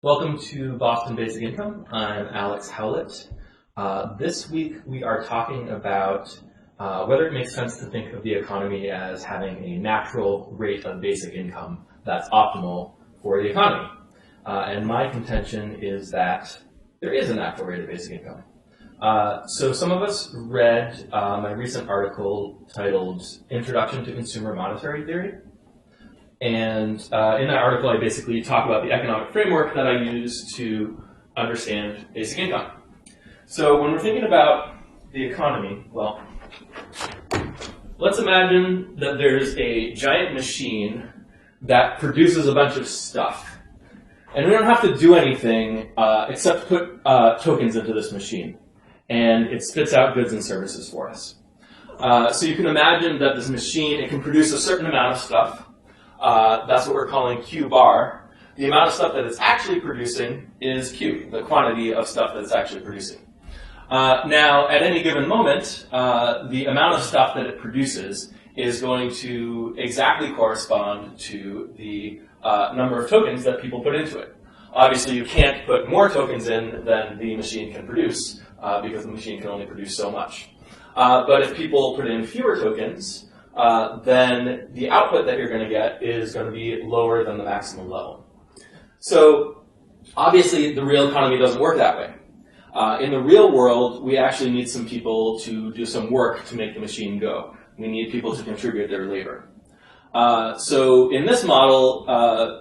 Welcome to Boston Basic Income. I'm Alex Howlett. This week we are talking about whether it makes sense to think of the economy as having a natural rate of basic income that's optimal for the economy. And my contention is that there is a natural rate of basic income. So some of us read my recent article titled Introduction to Consumer Monetary Theory. And in that article, I basically talk about the economic framework that I use to understand basic income. So when we're thinking about the economy, well, let's imagine that there's a giant machine that produces a bunch of stuff. And we don't have to do anything except put tokens into this machine. And it spits out goods and services for us. So you can imagine that this machine, it can produce a certain amount of stuff. That's what we're calling Q bar. The amount of stuff that it's actually producing is Q, the quantity of stuff that it's actually producing. Now, at any given moment, the amount of stuff that it produces is going to exactly correspond to the number of tokens that people put into it. Obviously, you can't put more tokens in than the machine can produce, because the machine can only produce so much. But if people put in fewer tokens, then the output that you're going to get is going to be lower than the maximum level. So obviously the real economy doesn't work that way. In the real world, we actually need some people to do some work to make the machine go. We need people to contribute their labor. So in this model,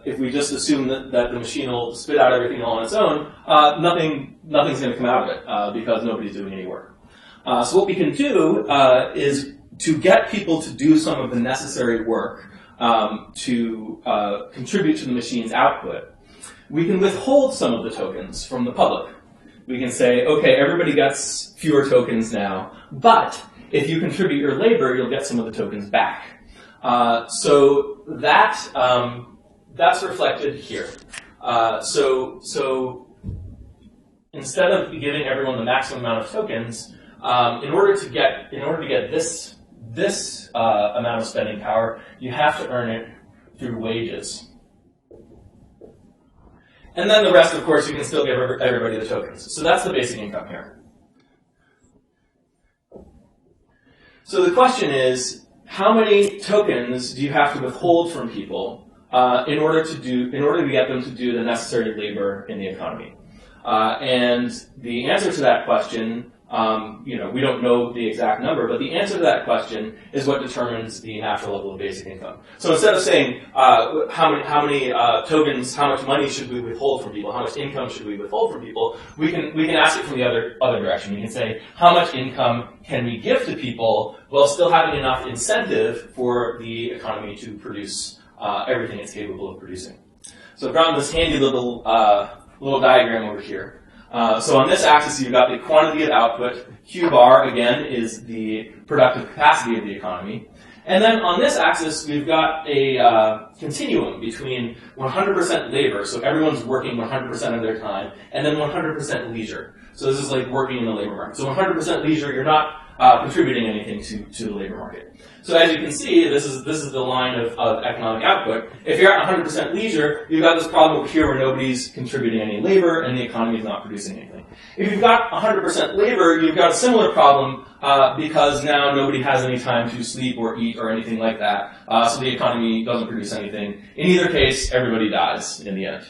if we just assume that the machine will spit out everything all on its own, nothing's going to come out of it because nobody's doing any work. So what we can do is to get people to do some of the necessary work to contribute to the machine's output, we can withhold some of the tokens from the public. We can say, okay, everybody gets fewer tokens now, but if you contribute your labor, you'll get some of the tokens back. So that's reflected here. So instead of giving everyone the maximum amount of tokens, in order to get this amount of spending power, you have to earn it through wages. And then the rest, of course, you can still give everybody the tokens. So that's the basic income here. So the question is, how many tokens do you have to withhold from people in order to get them to do the necessary labor in the economy? And the answer to that question, we don't know the exact number, but the answer to that question is what determines the natural level of basic income. So instead of saying how many tokens, how much money should we withhold from people, how much income should we withhold from people, we can ask it from the other direction. We can say how much income can we give to people while still having enough incentive for the economy to produce everything it's capable of producing. So I've drawn this handy little diagram over here. So on this axis, you've got the quantity of output. Q bar, again, is the productive capacity of the economy. And then on this axis, we've got a continuum between 100% labor, so everyone's working 100% of their time, and then 100% leisure. So this is like working in the labor market. So 100% leisure, you're not contributing anything to the labor market. So as you can see, this is the line of economic output. If you're at 100% leisure, you've got this problem over here where nobody's contributing any labor and the economy is not producing anything. If you've got 100% labor, you've got a similar problem because now nobody has any time to sleep or eat or anything like that. So the economy doesn't produce anything. In either case, everybody dies in the end.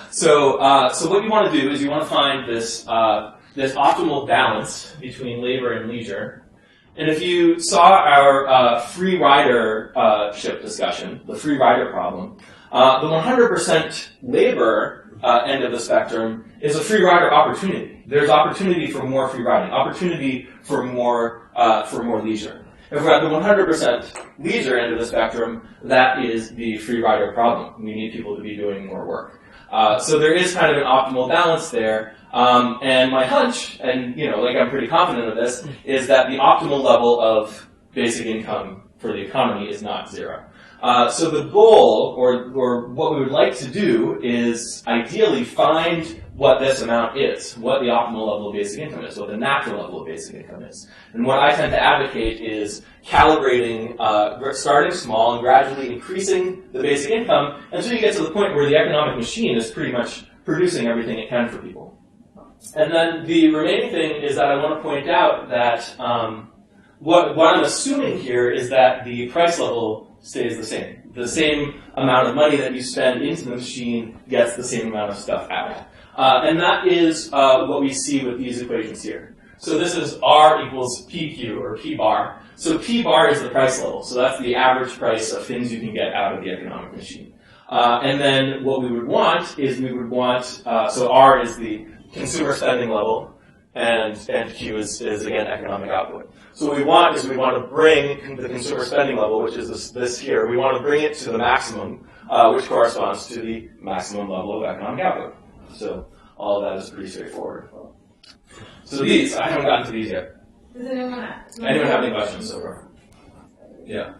So what you want to do is you want to find this optimal balance between labor and leisure. And if you saw our free ridership discussion, the free rider problem, the 100% labor end of the spectrum is a free rider opportunity. There's opportunity for more free riding, opportunity for more leisure. If we're at the 100% leisure end of the spectrum, that is the free rider problem. We need people to be doing more work. So there is kind of an optimal balance there. And my hunch, and I'm pretty confident of this, is that the optimal level of basic income for the economy is not zero. So the goal, or what we would like to do, is ideally find what this amount is, what the optimal level of basic income is, what the natural level of basic income is. And what I tend to advocate is calibrating, starting small and gradually increasing the basic income until you get to the point where the economic machine is pretty much producing everything it can for people. And then the remaining thing is that I want to point out that what I'm assuming here is that the price level stays the same. The same amount of money that you spend into the machine gets the same amount of stuff out. And that is what we see with these equations here. So this is R equals PQ, or P bar. So P bar is the price level. So that's the average price of things you can get out of the economic machine. And then what we would want is so R is the consumer spending level, and Q is again economic output. So what we want to bring the consumer spending level, which is this here, we want to bring it to the maximum, which corresponds to the maximum level of economic output. So all of that is pretty straightforward. So these, I haven't gotten to these yet. Does anyone have any questions so far? Yeah.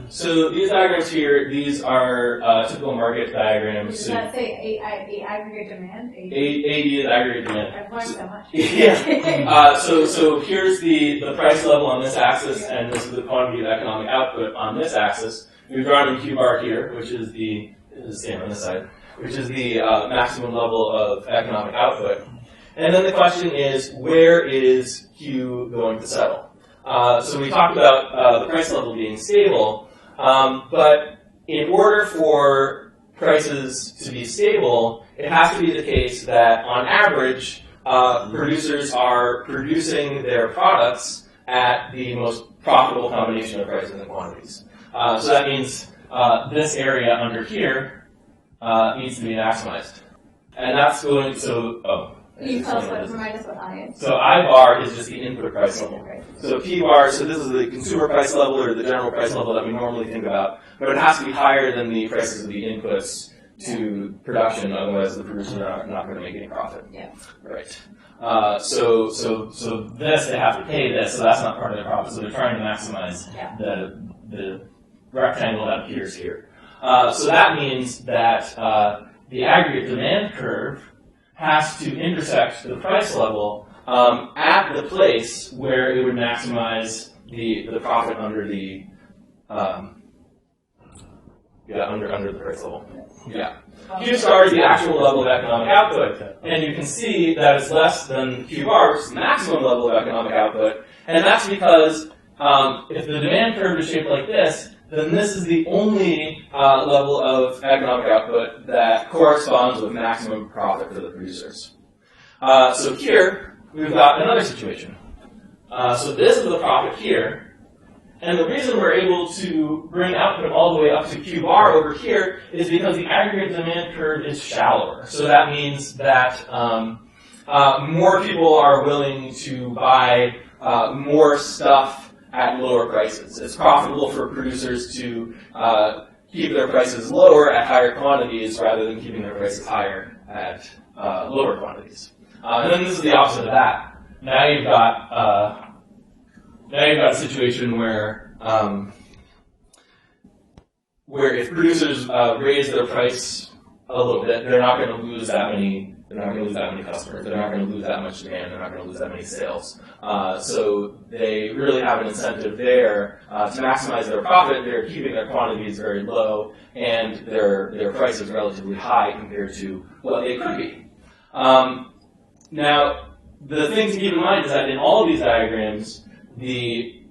So these diagrams here, these are typical market diagrams. Does that say aggregate demand? AD is aggregate demand. I've learned so much. Yeah. So here's the price level on this axis, and this is the quantity of economic output on this axis. We've drawn a Q bar here, which is the same on this side, which is the maximum level of economic output. And then the question is, where is Q going to settle? So we talked about the price level being stable, but in order for prices to be stable, it has to be the case that, on average, producers are producing their products at the most profitable combination of prices and quantities. So that means this area under here needs to be maximized. And that's going to, Can you remind us what I is? So I bar is just the input price level. So P bar, so this is the consumer price level or the general price level that we normally think about, but it has to be higher than the prices of the inputs to production, otherwise the producers are not going to make any profit. Yeah. Right. So this, they have to pay this, so that's not part of their profit. So they're trying to maximize the rectangle that appears here. So that means that the aggregate demand curve has to intersect the price level at the place where it would maximize the profit under the under the price level. Yeah. Q star is the actual level of economic output, and you can see that it's less than Q bar, which is the maximum level of economic output, and that's because if the demand curve is shaped like this, then this is the only level of economic output that corresponds with maximum profit for the producers. So here, we've got another situation. So this is the profit here, and the reason we're able to bring output all the way up to Q bar over here is because the aggregate demand curve is shallower. So that means that more people are willing to buy more stuff at lower prices. It's profitable for producers to keep their prices lower at higher quantities rather than keeping their prices higher at lower quantities. And then this is the opposite of that. Now you've got a situation where if producers raise their price a little bit, they're not going to lose that many. They're not going to lose that many customers. They're not going to lose that much demand. They're not going to lose that many sales. So they really have an incentive there to maximize their profit. They're keeping their quantities very low, and their price is relatively high compared to what they could be. Now, the thing to keep in mind is that in all of these diagrams, the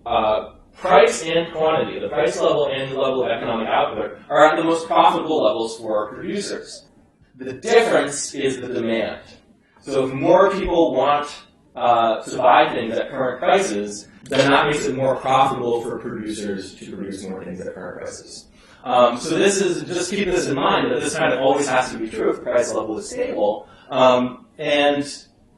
price and quantity, the price level and the level of economic output, are at the most profitable levels for our producers. The difference is the demand. So if more people want to buy things at current prices, then that makes it more profitable for producers to produce more things at current prices. So this is, just keep this in mind, that this kind of always has to be true if the price level is stable. And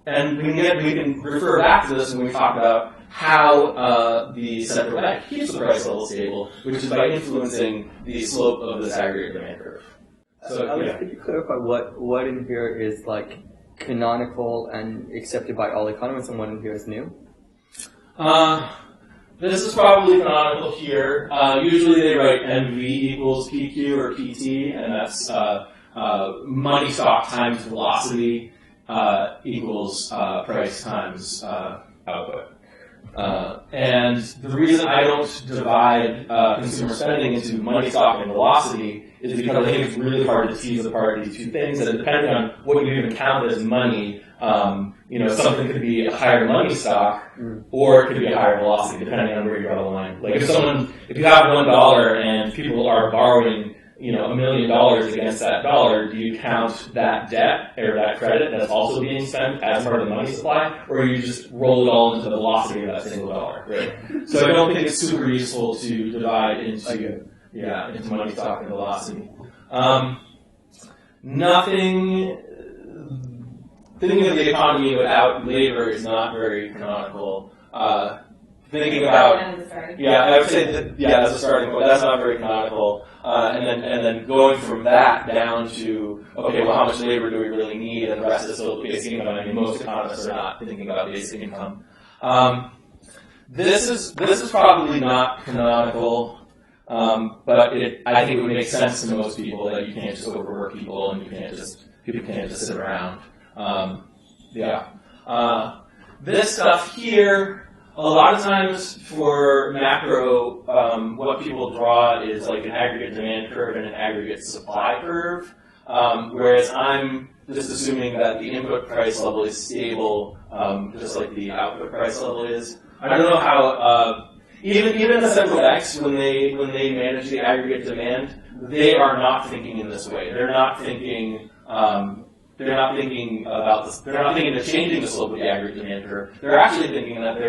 we can refer back to this when we talk about how the central bank keeps the price level stable, which is by influencing the slope of this aggregate demand curve. So, could you clarify what in here is like canonical and accepted by all economists, and what in here is new? This is probably canonical here. Usually they write MV equals PQ or PT, and that's money stock times velocity equals price times output. And the reason I don't divide consumer spending into money, stock, and velocity is because I think it's really hard to tease apart these two things. And depending on what you even count as money, something could be a higher money stock, or it could be a higher velocity, depending on where you draw the line. Like if you have $1 and people are borrowing, $1 million against that dollar, do you count that debt or that credit that's also being spent as part of the money supply, or you just roll it all into the velocity of that single dollar, right? So I don't think it's super useful to divide into money, stock, and velocity. Thinking of the economy without labor is not very canonical. Thinking about, I would say that, that's a starting point. That's not very canonical. And then going from that down to, okay, well, how much labor do we really need? And the rest is still basic income. I mean, most economists are not thinking about basic income. This is probably not canonical, but I think it would make sense to most people that you can't just overwork people and people can't just sit around. This stuff here, a lot of times for macro, what people draw is like an aggregate demand curve and an aggregate supply curve, whereas I'm just assuming that the input price level is stable, just like the output price level is. I don't know how, even the central banks, when they manage the aggregate demand, they are not thinking in this way. They're not thinking about this. They're not thinking of changing the slope of the aggregate demand curve. They're actually thinking that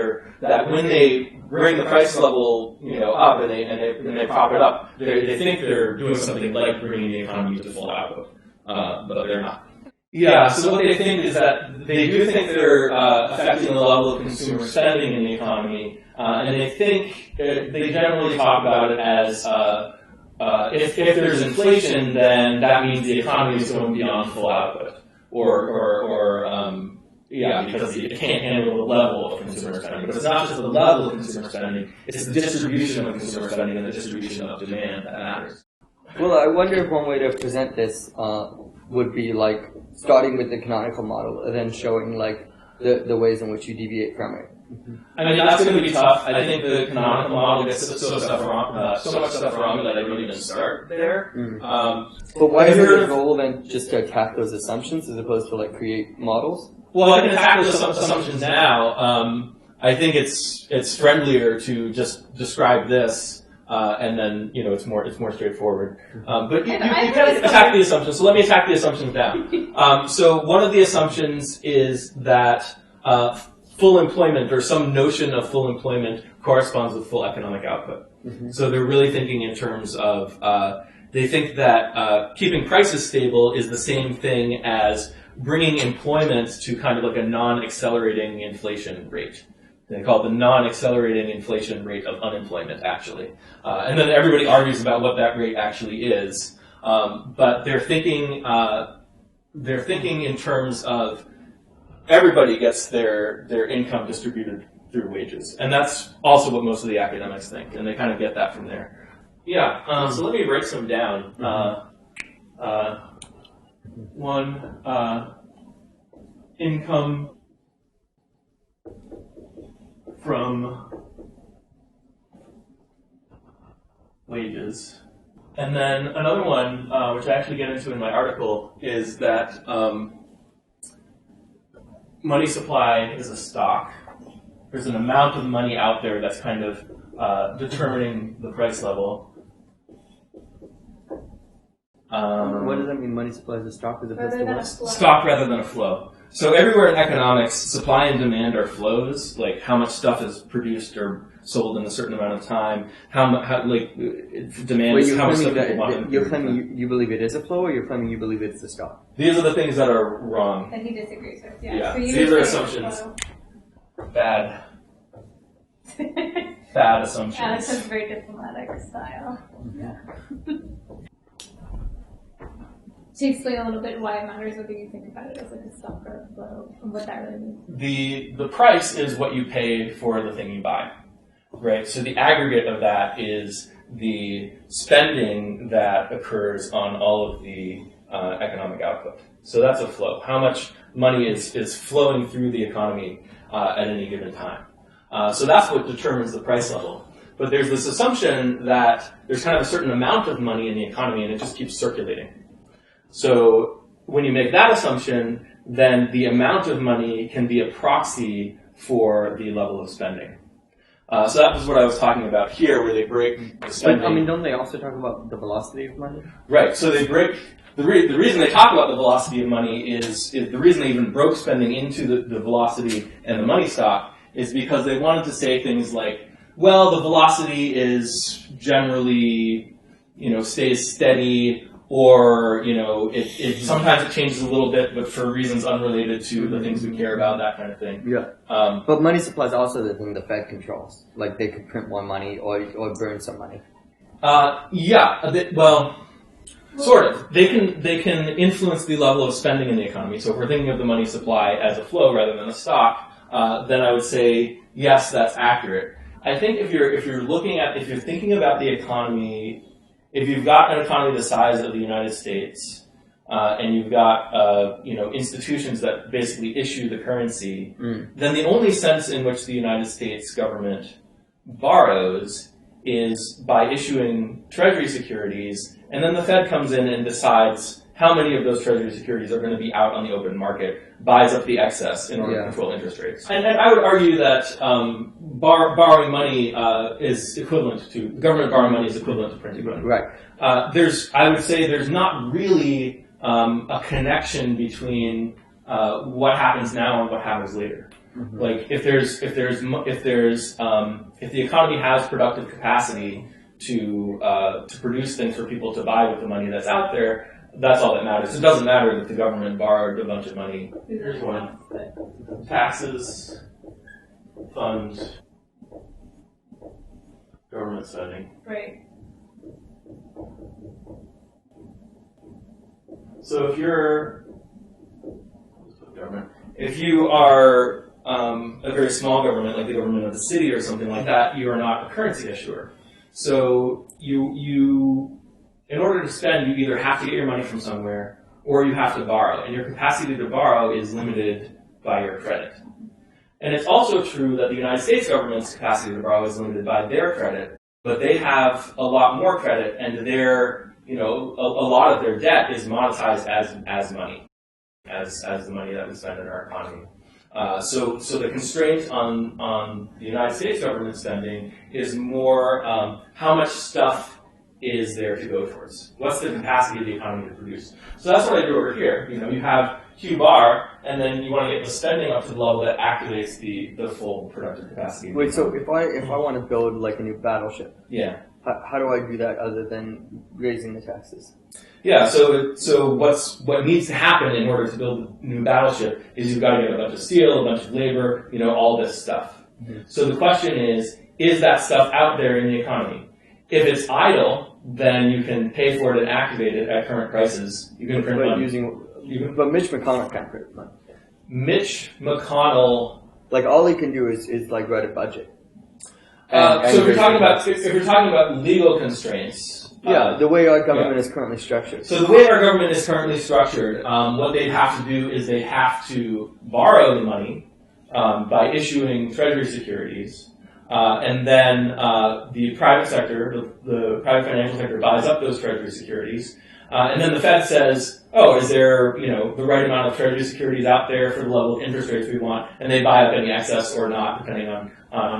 when they bring the price level, up and they prop it up, they think they're doing something like bringing the economy to full output, but they're not. Yeah. So what they think is that they do think they're affecting the level of consumer spending in the economy, and they think they generally talk about it as if there's inflation, then that means the economy is going beyond full output. Because it can't handle the level of consumer spending. But it's not just the level of consumer spending, it's the distribution of consumer spending and the distribution of demand that matters. Well, I wonder if one way to present this would be like starting with the canonical model and then showing like the ways in which you deviate from it. I mean, that's going to be tough. I think the canonical model gets so much stuff wrong that I don't even start there. But why is it a goal then just to attack those assumptions as opposed to like create models? Well, I can attack those assumptions now. I think it's friendlier to just describe this, and then it's more straightforward. But you can attack the assumptions. So let me attack the assumptions now. So one of the assumptions is that full employment or some notion of full employment corresponds with full economic output. So they're really thinking in terms of, they think that keeping prices stable is the same thing as bringing employment to kind of like a non-accelerating inflation rate. They call it the non-accelerating inflation rate of unemployment, actually. And then everybody argues about what that rate actually is. But they're thinking in terms of everybody gets their income distributed through wages. And that's also what most of the academics think, and they kind of get that from there. Yeah, so let me write some down. Income from wages. And then another one, which I actually get into in my article, is that money supply is a stock. There's an amount of money out there that's kind of determining the price level. What does that mean, money supply is a stock as opposed to what? Stock rather than a flow. So everywhere in economics, supply and demand are flows, like how much stuff is produced or sold in a certain amount of time, demand is how much stuff people want. You're claiming you believe it is a flow, or you're claiming you believe it's a stock? These are the things that are wrong. That he disagrees with, Yeah, So these are assumptions. Bad assumptions. Alex has a very diplomatic style. Yeah. To explain a little bit why it matters whether you think about it as like a stock or a flow, and what that really means. The price is what you pay for the thing you buy, right? So the aggregate of that is the spending that occurs on all of the economic output. So that's a flow. How much money is flowing through the economy at any given time. So that's what determines the price level. But there's this assumption that there's kind of a certain amount of money in the economy and it just keeps circulating. So when you make that assumption, then the amount of money can be a proxy for the level of spending. So that was what I was talking about here, where they break the spending. But, I mean, don't they also talk about the velocity of money? Right. So they break the reason they talk about the velocity of money is the reason they even broke spending into the velocity and the money stock is because they wanted to say things like, well, the velocity is generally, stays steady, or, it sometimes it changes a little bit, but for reasons unrelated to the things we care about, that kind of thing. Yeah. But money supply is also the thing the Fed controls. Like, they could print more money or burn some money. Sort of. They can influence the level of spending in the economy. So if we're thinking of the money supply as a flow rather than a stock, then I would say, yes, that's accurate. I think if you're thinking about the economy, if you've got an economy the size of the United States, and you've got institutions that basically issue the currency, then the only sense in which the United States government borrows is by issuing treasury securities, and then the Fed comes in and decides how many of those treasury securities are going to be out on the open market, buys up the excess in order to control interest rates. And I would argue that borrowing money is equivalent to, government borrowing money is equivalent to printing money. Right. I would say there's not really a connection between what happens now and what happens later. Mm-hmm. Like if the economy has productive capacity to produce things for people to buy with the money that's out there, that's all that matters. It doesn't matter that the government borrowed a bunch of money. Here's one. Taxes, fund, government spending. Right. So if you are a very small government, like the government of the city or something like that, you are not a currency issuer. So you in order to spend, you either have to get your money from somewhere or you have to borrow. And your capacity to borrow is limited by your credit. And it's also true that the United States government's capacity to borrow is limited by their credit, but they have a lot more credit, and their, a lot of their debt is monetized as money, as the money that we spend in our economy. So the constraint on the United States government spending is more how much stuff is there to go towards? What's the capacity of the economy to produce? So that's what I do over here. You have Q bar, and then you want to get the spending up to the level that activates the full productive capacity. Wait, so if I want to build like a new battleship, how do I do that other than raising the taxes? Yeah, so what needs to happen in order to build a new battleship is you've got to get a bunch of steel, a bunch of labor, all this stuff. Mm-hmm. So the question is that stuff out there in the economy? If it's idle, then you can pay for it and activate it at current prices. You can print money. But Mitch McConnell can't print money. Mitch McConnell, like all he can do is like write a budget. So if you're talking about legal constraints, the way our government is currently structured. So the way our government is currently structured, what they have to do is they have to borrow the money by issuing treasury securities. And then the private sector, the private financial sector, buys up those treasury securities. And then the Fed says, oh, is there the right amount of treasury securities out there for the level of interest rates we want? And they buy up any excess or not, depending on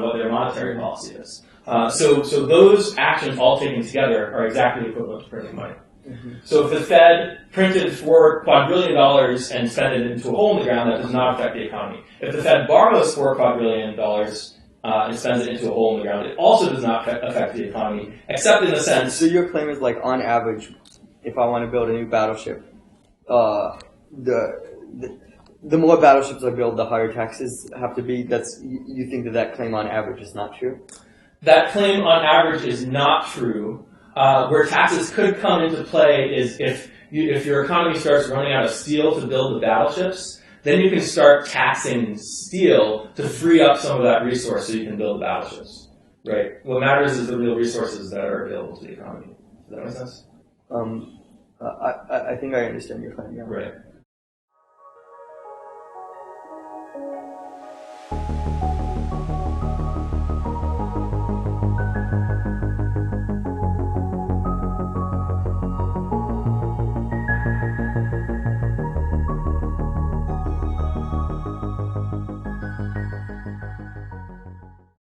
what their monetary policy is. So those actions all taken together are exactly equivalent to printing money. Mm-hmm. So if the Fed printed $4 quadrillion and spent it into a hole in the ground, that does not affect the economy. If the Fed borrows $4 quadrillion and spends it into a hole in the ground, it also does not affect the economy, except in the sense... So your claim is like, on average, if I want to build a new battleship, the more battleships I build, the higher taxes have to be. You think that claim on average is not true? That claim on average is not true. Where taxes could come into play is if your economy starts running out of steel to build the battleships, then you can start taxing steel to free up some of that resource so you can build battleships. Right? What matters is the real resources that are available to the economy. Does that make sense? I think I understand your claim, yeah. Right.